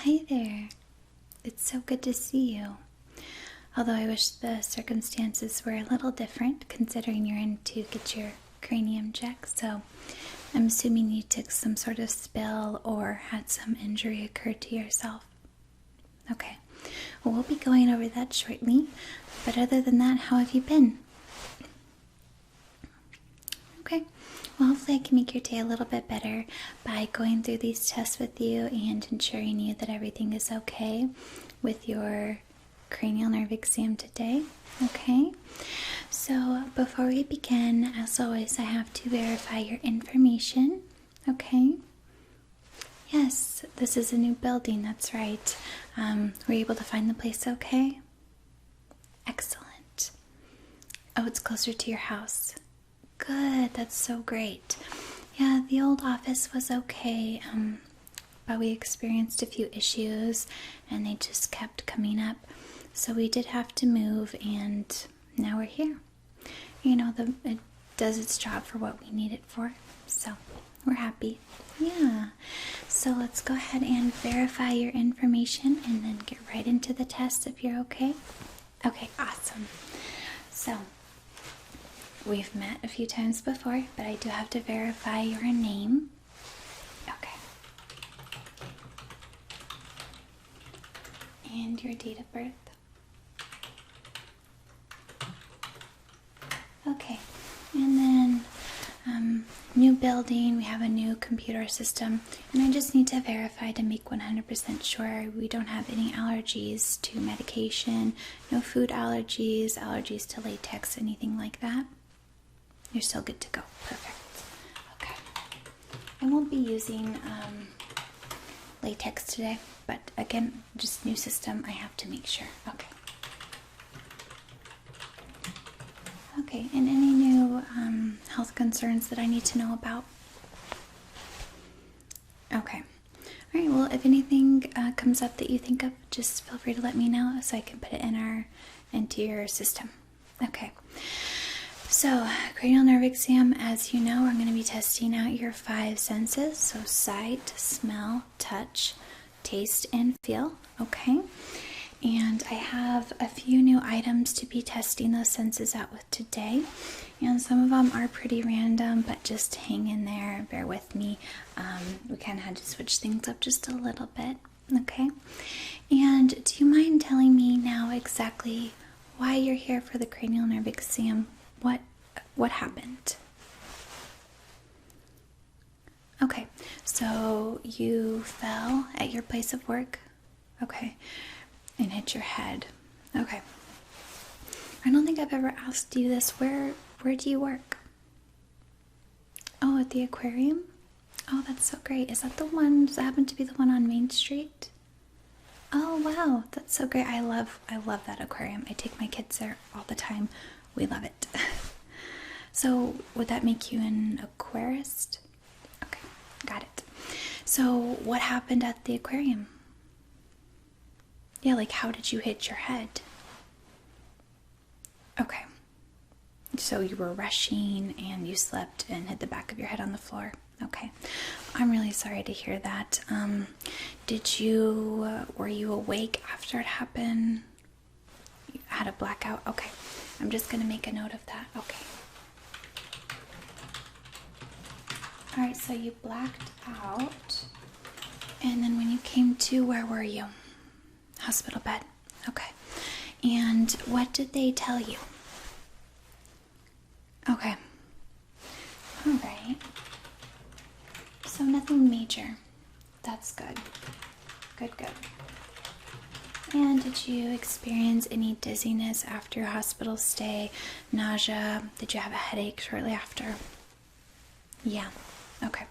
Hi there. It's so good to see you. Although I wish the circumstances were a little different considering you're in to get your cranium checked, so I'm assuming you took some sort of spill or had some injury occur to yourself. Okay, well, we'll be going over that shortly, but other than that, how have you been? Okay, well, hopefully I can make your day a little bit better by going through these tests with you and ensuring you that everything is okay with your cranial nerve exam today. Okay, so before we begin, as always, I have to verify your information. Okay. Yes, this is a new building, that's right. Were you able to find the place okay? Excellent. Oh, it's closer to your house. Good, that's so great. Yeah, the old office was okay, but we experienced a few issues and they just kept coming up. So we did have to move and now we're here. You know, it does its job for what we need it for, so we're happy. Yeah, so let's go ahead and verify your information and then get right into the test if you're okay. Okay, awesome. So, we've met a few times before, but I do have to verify your name. Okay. And your date of birth. Okay, and then new building, we have a new computer system, and I just need to verify to make 100% sure we don't have any allergies to medication, no food allergies, allergies to latex, anything like that. You're still good to go. Perfect. Okay. I won't be using latex today, but again, just new system, I have to make sure. Okay. Okay, and any new health concerns that I need to know about? Okay. All right, well, if anything comes up that you think of, just feel free to let me know so I can put it into your system. Okay. So, cranial nerve exam, as you know, we're going to be testing out your 5 senses, so sight, smell, touch, taste, and feel. Okay. And I have a few new items to be testing those senses out with today. And some of them are pretty random, but just hang in there, bear with me. We kind of had to switch things up just a little bit, okay? And do you mind telling me now exactly why you're here for the cranial nerve exam? What happened? Okay, so you fell at your place of work? Okay. And hit your head. Okay. I don't think I've ever asked you this. Where do you work? Oh, at the aquarium? Oh, that's so great. Is that the one? Does that happen to be the one on Main Street? Oh, wow. That's so great. I love that aquarium. I take my kids there all the time. We love it. So, would that make you an aquarist? Okay, got it. So, what happened at the aquarium? Yeah, like how did you hit your head? Okay. So you were rushing and you slipped and hit the back of your head on the floor. Okay. I'm really sorry to hear that. Were you awake after it happened? You had a blackout? Okay. I'm just going to make a note of that. Okay. Alright, so you blacked out. And then when you came to, where were you? Hospital bed. Okay. And what did they tell you? Okay. All right. So nothing major. That's good. Good. And did you experience any dizziness after your hospital stay? Nausea? Did you have a headache shortly after? Yeah. Okay.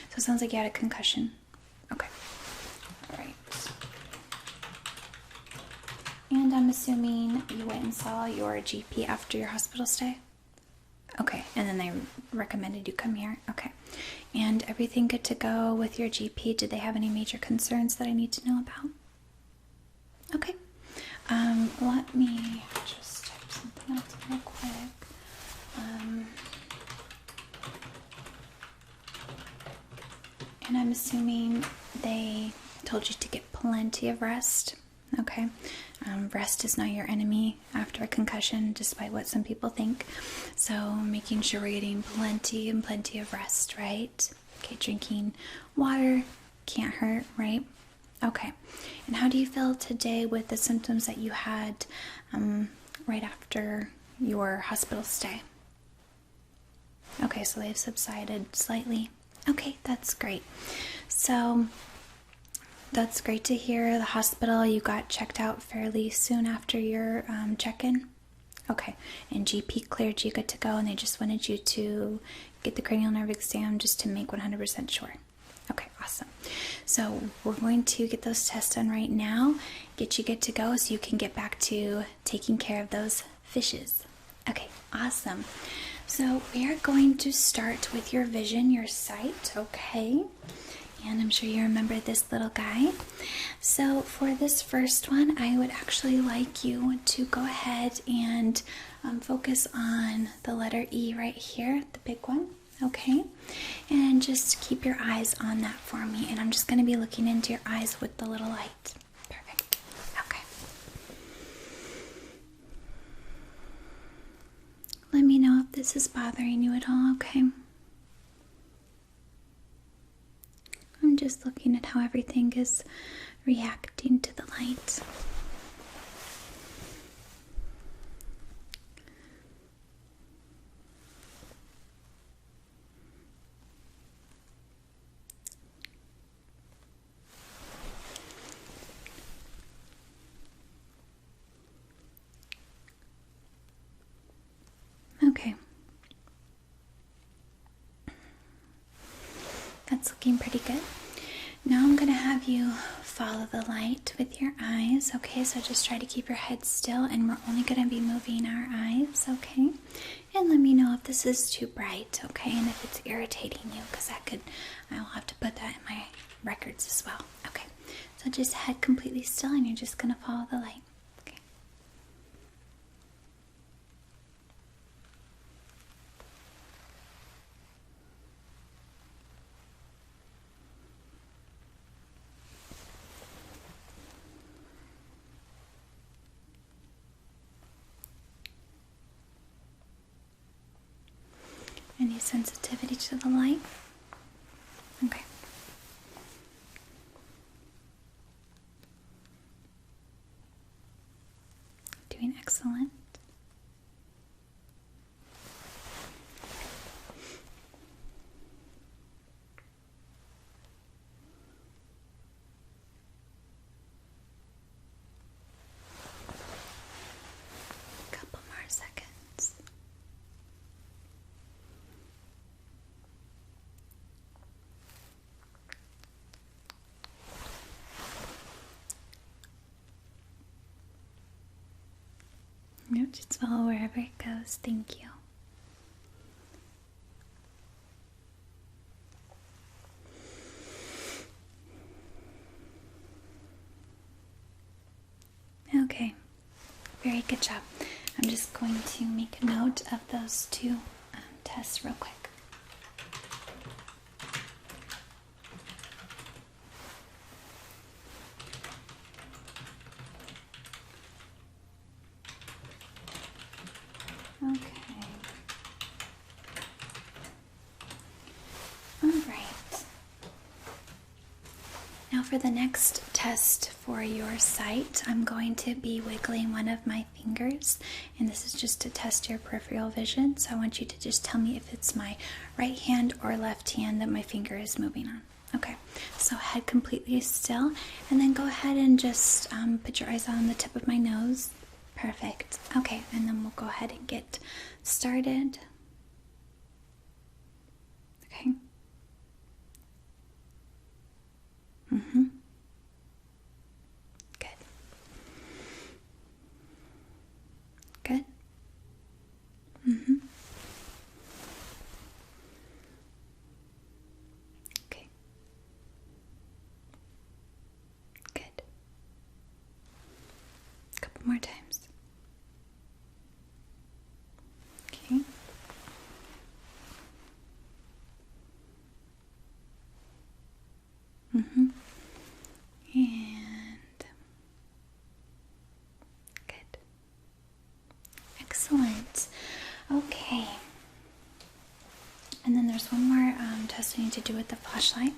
So it sounds like you had a concussion. Okay. All right. And I'm assuming you went and saw your GP after your hospital stay? Okay, and then they recommended you come here? Okay. And everything good to go with your GP? Did they have any major concerns that I need to know about? Okay. Let me just type something else real quick. And I'm assuming they told you to get plenty of rest. Okay, rest is not your enemy after a concussion, despite what some people think. So making sure we're getting plenty and plenty of rest, right? Okay, drinking water can't hurt, right? Okay, and how do you feel today with the symptoms that you had right after your hospital stay? Okay, so they've subsided slightly. Okay, that's great. So that's great to hear. The hospital, you got checked out fairly soon after your check-in. Okay, and GP cleared you good to go, and they just wanted you to get the cranial nerve exam just to make 100% sure. Okay, awesome. So we're going to get those tests done right now, get you good to go so you can get back to taking care of those fishes. Okay, awesome. So we are going to start with your vision, your sight, okay? And I'm sure you remember this little guy. So for this first one, I would actually like you to go ahead and focus on the letter E right here, the big one, okay? And just keep your eyes on that for me. And I'm just going to be looking into your eyes with the little light. Perfect. Okay. Let me know if this is bothering you at all, okay? I'm just looking at how everything is reacting to the light. Okay. That's looking pretty good. Now I'm going to have you follow the light with your eyes, okay? So just try to keep your head still, and we're only going to be moving our eyes, okay? And let me know if this is too bright, okay? And if it's irritating you, because I'll have to put that in my records as well. Okay, so just head completely still, and you're just going to follow the light. Any sensitivity to the light? Okay. Doing excellent. Couple more seconds. No, just follow wherever it goes. Thank you. Okay, very good job. I'm just going to make a note of those two tests real quick. Okay. All right. Now for the next test for your sight, I'm going to be wiggling one of my fingers, and this is just to test your peripheral vision. So I want you to just tell me if it's my right hand or left hand that my finger is moving on. Okay, so head completely still, and then go ahead and just put your eyes on the tip of my nose. Perfect. Okay, and then we'll go ahead and get started. Okay. Good. Good. Okay. Good. A couple more times. Okay. there's one more test I need to do with the flashlight.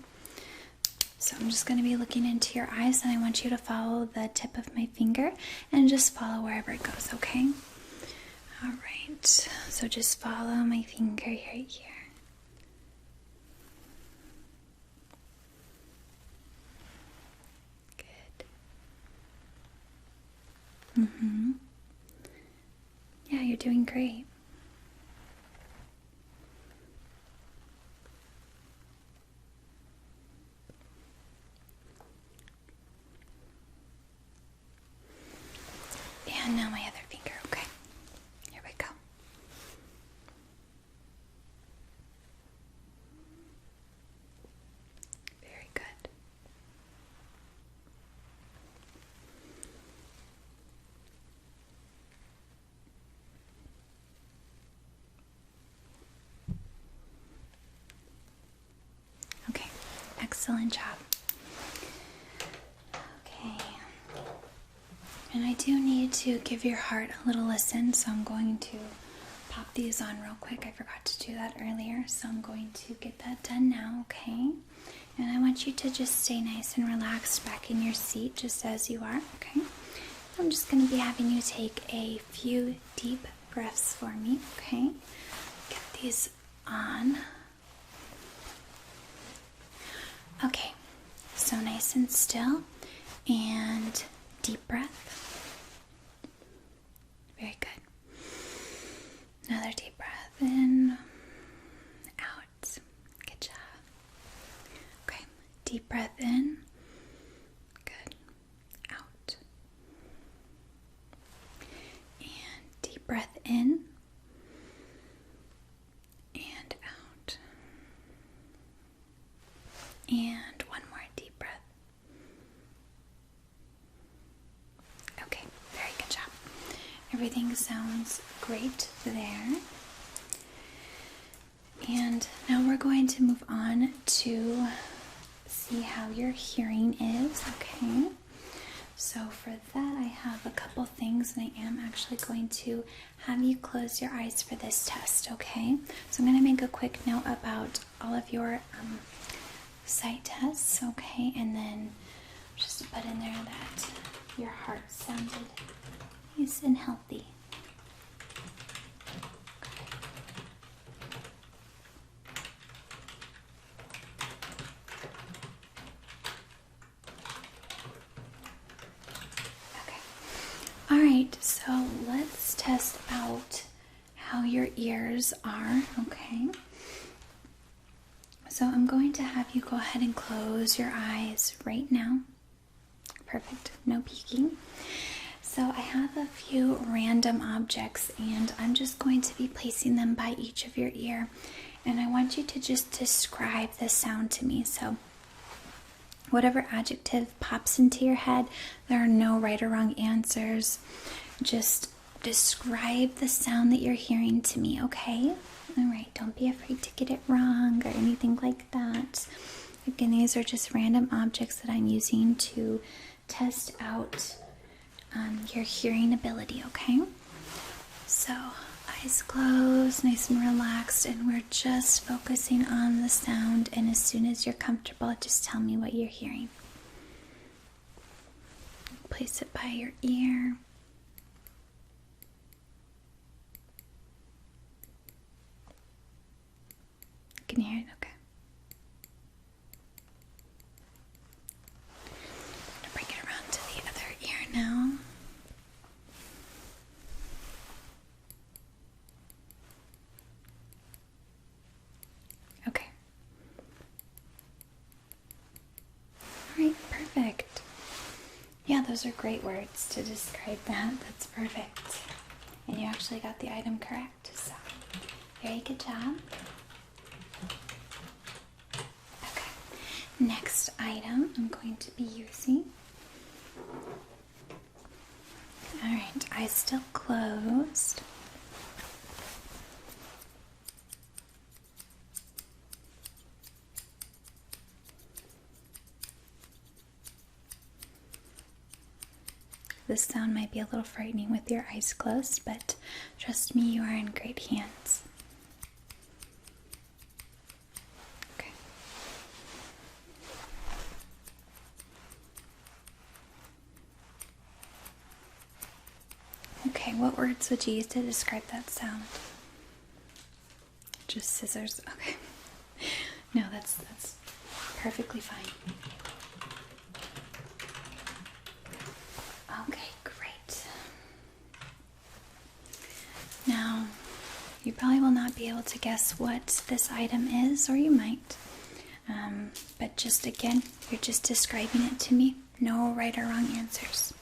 So I'm just going to be looking into your eyes, and I want you to follow the tip of my finger and just follow wherever it goes, okay? Alright, so just follow my finger right here. Good. Yeah, you're doing great. And now my other finger, okay? Here we go. Very good. Okay, excellent job. Okay. And I do need to give your heart a little listen, so I'm going to pop these on real quick. I forgot to do that earlier, so I'm going to get that done now, okay? And I want you to just stay nice and relaxed back in your seat, just as you are, okay? I'm just going to be having you take a few deep breaths for me, okay? Get these on. Okay, so nice and still, and deep breath. Very good. Another deep breath in, out. Good job. Okay, deep breath in. Good. Out. And deep breath in. And out. And one more deep breath. Okay, very good job. Everything sounds great there. And now we're going to move on to see how your hearing is, okay? So for that, I have a couple things, and I am actually going to have you close your eyes for this test, okay? So I'm going to make a quick note about all of your sight tests, okay? And then just put in there that your heart sounded nice and healthy. Okay. All right, so let's test out how your ears are, okay? So I'm going to have you go ahead and close your eyes right now. Perfect, no peeking. So I have a few random objects, and I'm just going to be placing them by each of your ear, and I want you to just describe the sound to me. So whatever adjective pops into your head, there are no right or wrong answers. Just describe the sound that you're hearing to me, okay? All right, don't be afraid to get it wrong or anything like that. Again, these are just random objects that I'm using to test out your hearing ability, okay? So, eyes closed, nice and relaxed, and we're just focusing on the sound, and as soon as you're comfortable, just tell me what you're hearing. Place it by your ear. Can you hear it? Okay. I'm going to bring it around to the other ear now. Okay. Alright, perfect. Yeah, those are great words to describe that. That's perfect. And you actually got the item correct, so very good job. Okay, next item I'm going to be using. Alright, eyes still closed. This sound might be a little frightening with your eyes closed, but trust me, you are in great hands. Okay, what words would you use to describe that sound? Just scissors. Okay. No, that's perfectly fine. Okay, great. Now, you probably will not be able to guess what this item is, or you might. But just again, you're just describing it to me. No right or wrong answers.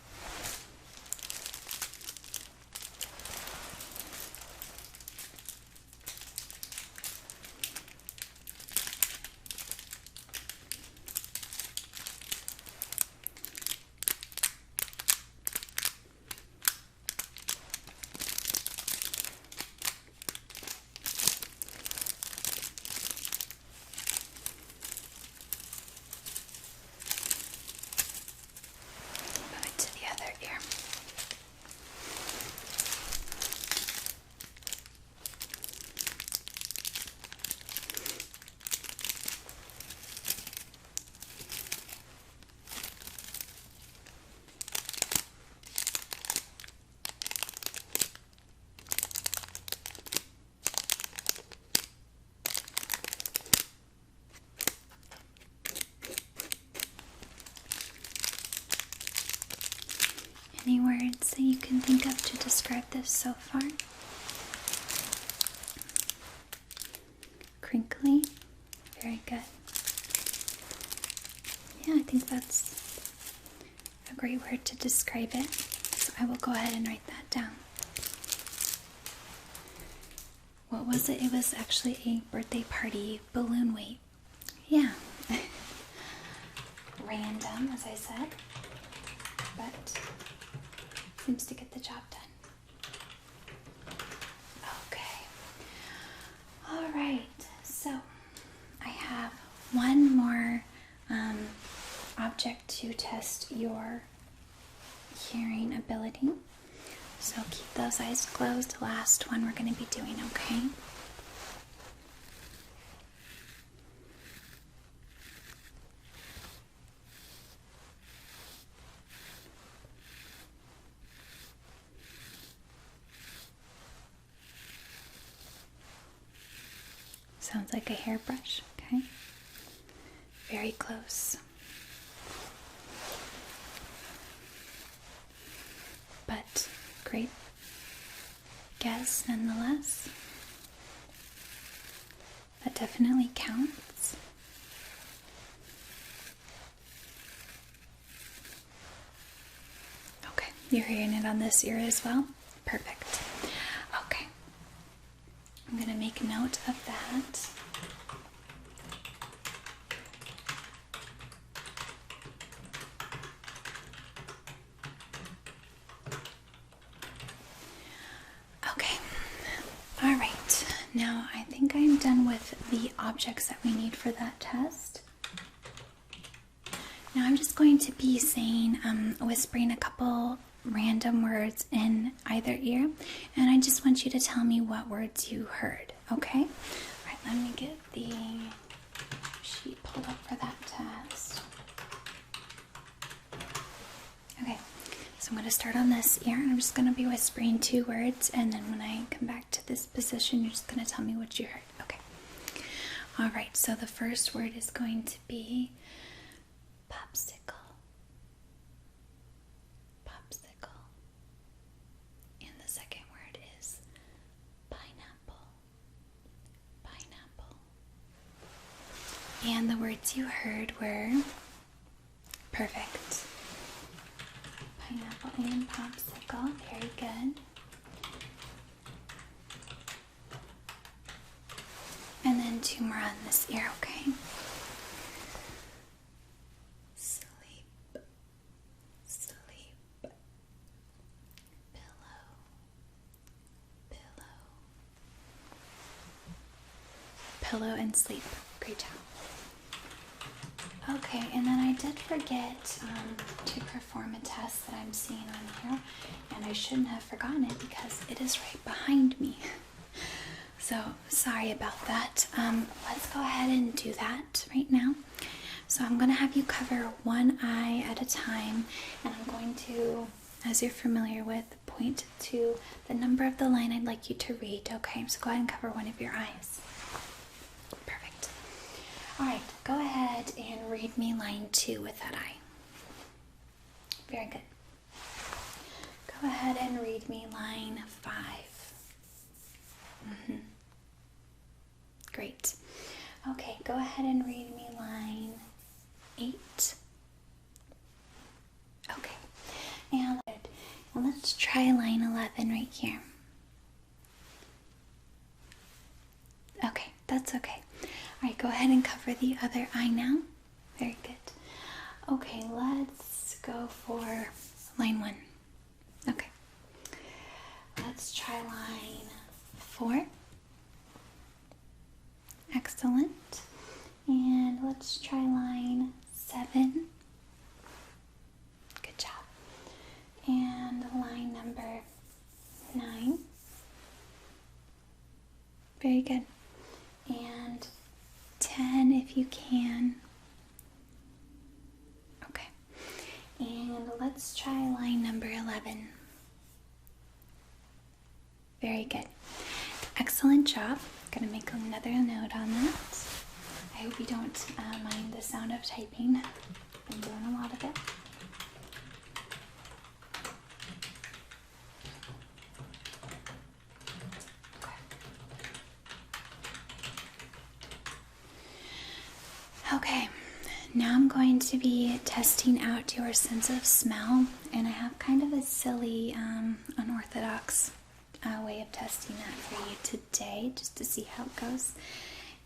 Move it to the other ear. Any words that you can think of to describe this so far? Crinkly. Very good. Yeah, I think that's a great word to describe it. So I will go ahead and write that down. What was it? It was actually a birthday party balloon weight. Yeah. Random, as I said. But seems to get the job done. Okay. All right. So I have one more object to test your hearing ability. So keep those eyes closed. Last one we're going to be doing, okay? Sounds like a hairbrush, okay? Very close. But great guess nonetheless. That definitely counts. Okay, you're hearing it on this ear as well? Perfect. Okay. I'm going to make note of that. Okay. All right. Now I think I'm done with the objects that we need for that test. Now I'm just going to be saying, whispering a couple random words in either ear, and I just want you to tell me what words you heard, okay? All right, let me get the sheet pulled up for that test. Okay, so I'm going to start on this ear, and I'm just going to be whispering 2 words, and then when I come back to this position, you're just going to tell me what you heard, okay? All right, so the first word is going to be popsicle. And the words you heard were perfect. Pineapple and popsicle. Very good. And then 2 more on this ear, okay? Sleep. Sleep. Pillow. Pillow. Pillow and sleep. Great job. Okay, and then I did forget to perform a test that I'm seeing on here, and I shouldn't have forgotten it because it is right behind me. So, sorry about that. Let's go ahead and do that right now. So I'm going to have you cover one eye at a time, and I'm going to as you're familiar with, point to the number of the line I'd like you to read. Okay, so go ahead and cover one of your eyes. Perfect. Alright, go ahead and read me line 2 with that eye. Very good. Go ahead and read me line 5. Great. Okay, go ahead and read me line 8. Okay. And let's try line 11 right here. Okay, that's okay. Alright, go ahead and cover the other eye now. Very good. Okay, let's go for line 1. Okay. Let's try line 4. Excellent. And let's try line 7. Good job. And line number 9. Very good. And 10 if you can. Okay. And let's try line number 11. Very good. Excellent job. I'm going to make another note on that. I hope you don't mind the sound of typing. I'm doing a lot of it. Okay, now I'm going to be testing out your sense of smell, and I have kind of a silly, unorthodox way of testing that for you today, just to see how it goes.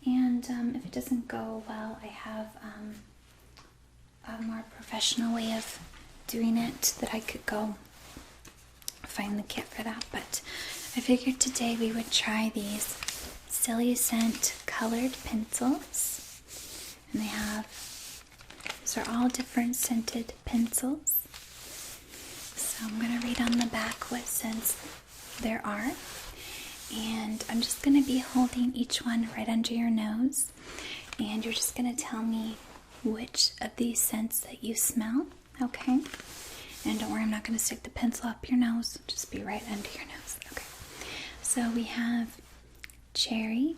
And if it doesn't go well, I have a more professional way of doing it that I could go find the kit for that. But I figured today we would try these Silly Scent colored pencils. And these are all different scented pencils. So I'm going to read on the back what scents there are. And I'm just going to be holding each one right under your nose. And you're just going to tell me which of these scents that you smell. Okay? And don't worry, I'm not going to stick the pencil up your nose. Just be right under your nose. Okay. So we have cherry,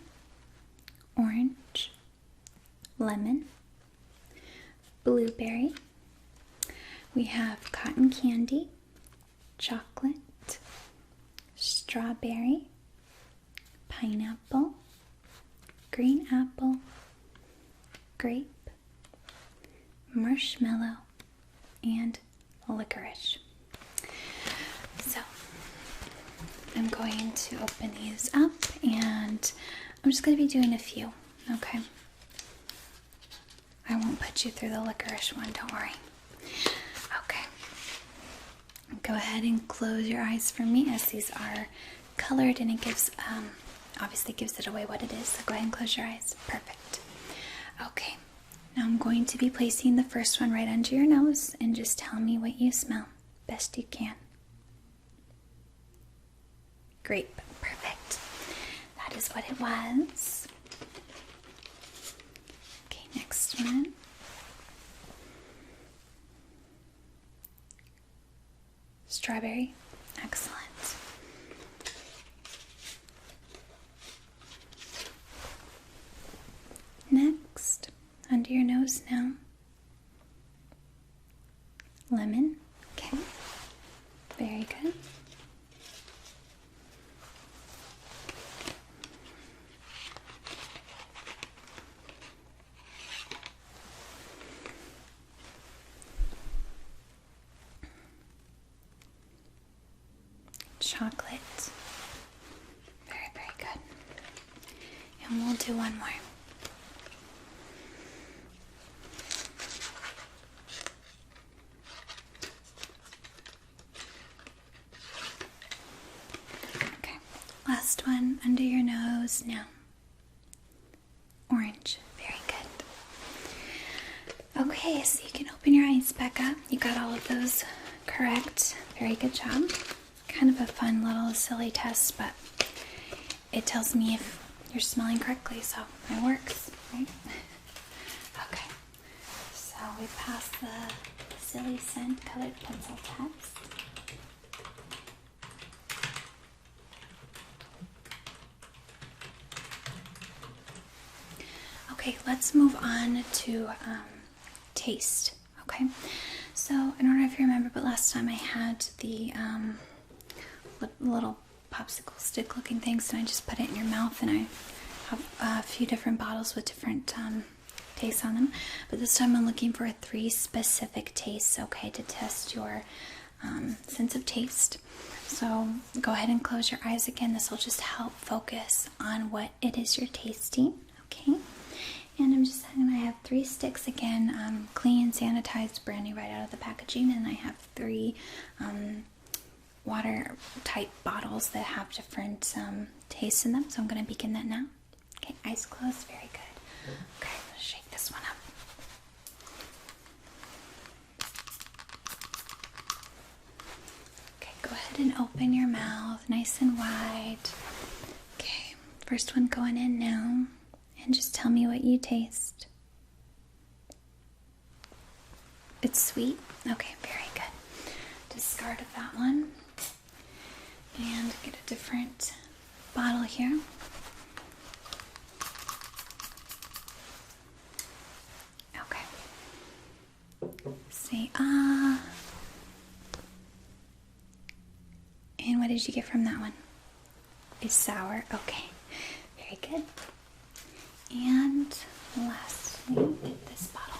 orange, lemon, blueberry. We have cotton candy, chocolate, strawberry, pineapple, green apple, grape, marshmallow, and licorice. So I'm going to open these up, and I'm just going to be doing a few, okay? I won't put you through the licorice one, don't worry. Okay. Go ahead and close your eyes for me, as these are colored, and it gives, obviously gives it away what it is. So go ahead and close your eyes. Perfect. Okay. Now I'm going to be placing the first one right under your nose, and just tell me what you smell best you can. Grape. Perfect. That is what it was. Okay, next one. Strawberry. Excellent. Next, under your nose now. Lemon. Okay. Very good. Chocolate. Very, very good. And we'll do one more. Okay. Last one under your nose now. Orange. Very good. Okay, so you can open your eyes back up. You got all of those correct. Very good job. Kind of a fun little silly test, but it tells me if you're smelling correctly, so it works, right? Okay, so we passed the silly scent colored pencil test. Okay, let's move on to taste. Okay, so I don't know if you remember, but last time I had the little popsicle stick looking things, and I just put it in your mouth, and I have a few different bottles with different tastes on them. But this time I'm looking for 3 specific tastes, okay, to test your sense of taste. So go ahead and close your eyes again. This will just help focus on what it is you're tasting, okay? And I'm just saying I have 3 sticks again, clean, sanitized, brand new right out of the packaging, and I have 3 water type bottles that have different tastes in them. So I'm going to begin that now. Okay, eyes closed, very good. Okay, let's shake this one up. Okay, go ahead and open your mouth nice and wide. Okay, first one going in now. And just tell me what you taste. It's sweet? Okay, very good. Discard of that one. And get a different bottle here. Okay. Say ah. And what did you get from that one? It's sour. Okay, very good. And lastly, get this bottle.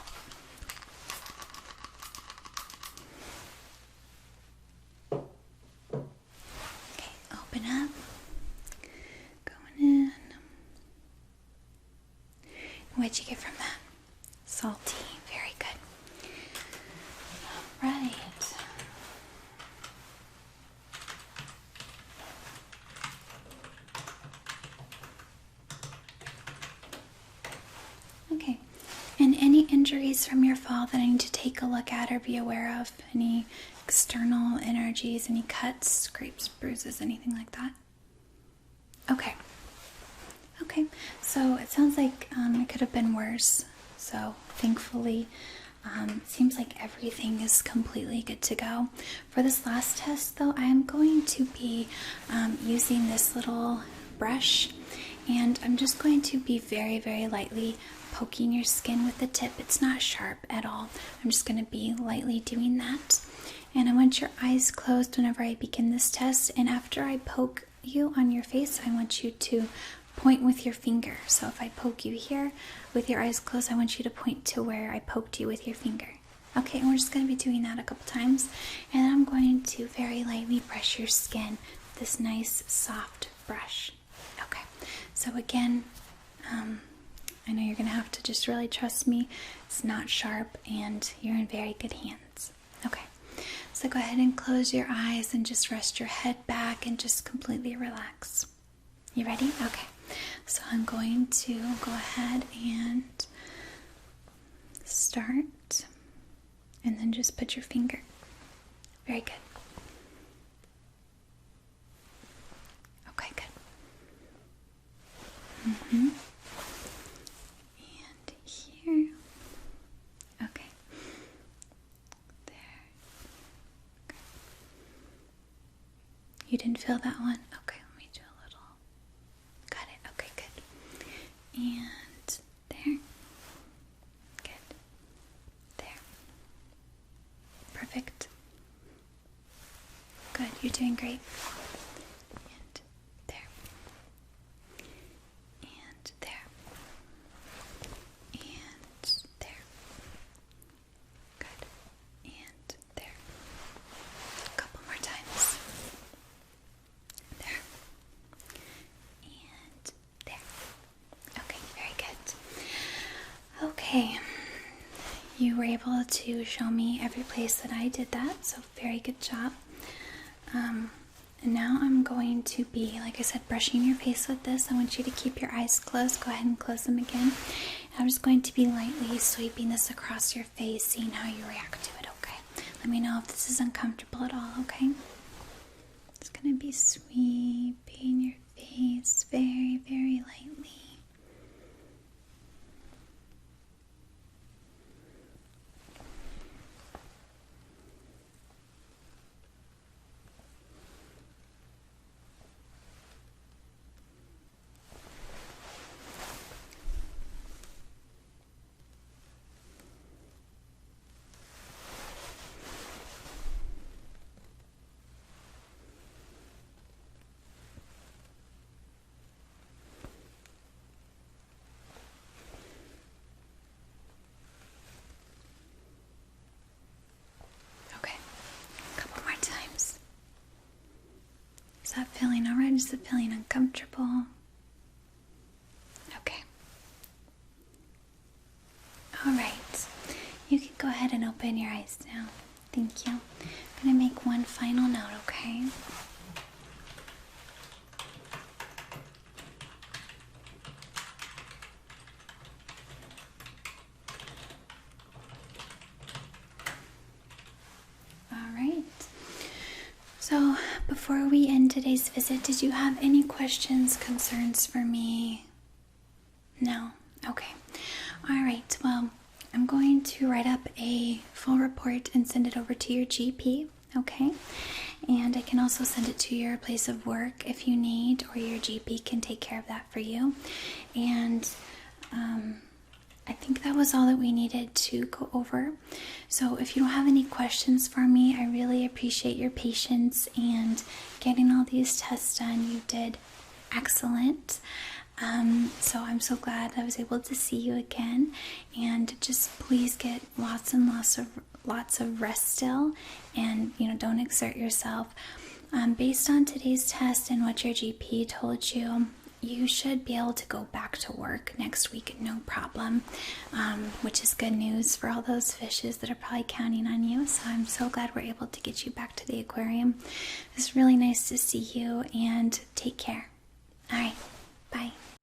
Okay, open up. Going in. What'd you get from that? Salty. Very good. All right. Okay, and any injuries from your fall that I need to take a look at or be aware of? Any external energies, any cuts, scrapes, bruises, anything like that? Okay. Okay, so it sounds like it could have been worse. So thankfully, it seems like everything is completely good to go. For this last test though, I am going to be using this little brush, and I'm just going to be very, very lightly poking your skin with the tip. It's not sharp at all. I'm just going to be lightly doing that. And I want your eyes closed whenever I begin this test. And after I poke you on your face, I want you to point with your finger. So if I poke you here with your eyes closed, I want you to point to where I poked you with your finger. Okay, and we're just going to be doing that a couple times. And then I'm going to very lightly brush your skin with this nice soft brush. Okay, so again, I know you're going to have to just really trust me. It's not sharp and you're in very good hands. Okay, so go ahead and close your eyes and just rest your head back and just completely relax. You ready? Okay, so I'm going to go ahead and start, and then just put your finger. Very good. Okay, good. And here. Okay. There. Okay. You didn't feel that one? Okay, let me do a little. Got it. Okay, good. And there. Good. There. Perfect. Good, you're doing great. And there. And there. And there. Good. And there. A couple more times. There. And there. Okay, very good. Okay. You were able to show me every place that I did that, so very good job. And now I'm going to be, like I said, brushing your face with this. I want you to keep your eyes closed. Go ahead and close them again. And I'm just going to be lightly sweeping this across your face, seeing how you react to it, okay? Let me know if this is uncomfortable at all, okay? It's going to be sweeping your face very, very lightly. feeling all right? Is it feeling uncomfortable? Okay. All right. You can go ahead and open your eyes now. Thank you. I'm going to make one final note, okay? Alright, so before we end today's visit, did you have any questions, concerns for me? No? Okay. Alright, well, I'm going to write up a full report and send it over to your GP, okay? And I can also send it to your place of work if you need, or your GP can take care of that for you. And I think that was all that we needed to go over. So if you don't have any questions for me, I really appreciate your patience and getting all these tests done. You did excellent. So I'm so glad I was able to see you again. And just please get lots of rest still, and don't exert yourself. Based on today's test and what your GP told you, you should be able to go back to work next week, no problem, which is good news for all those fishes that are probably counting on you. So I'm so glad we're able to get you back to the aquarium. It's really nice to see you, and take care. All right.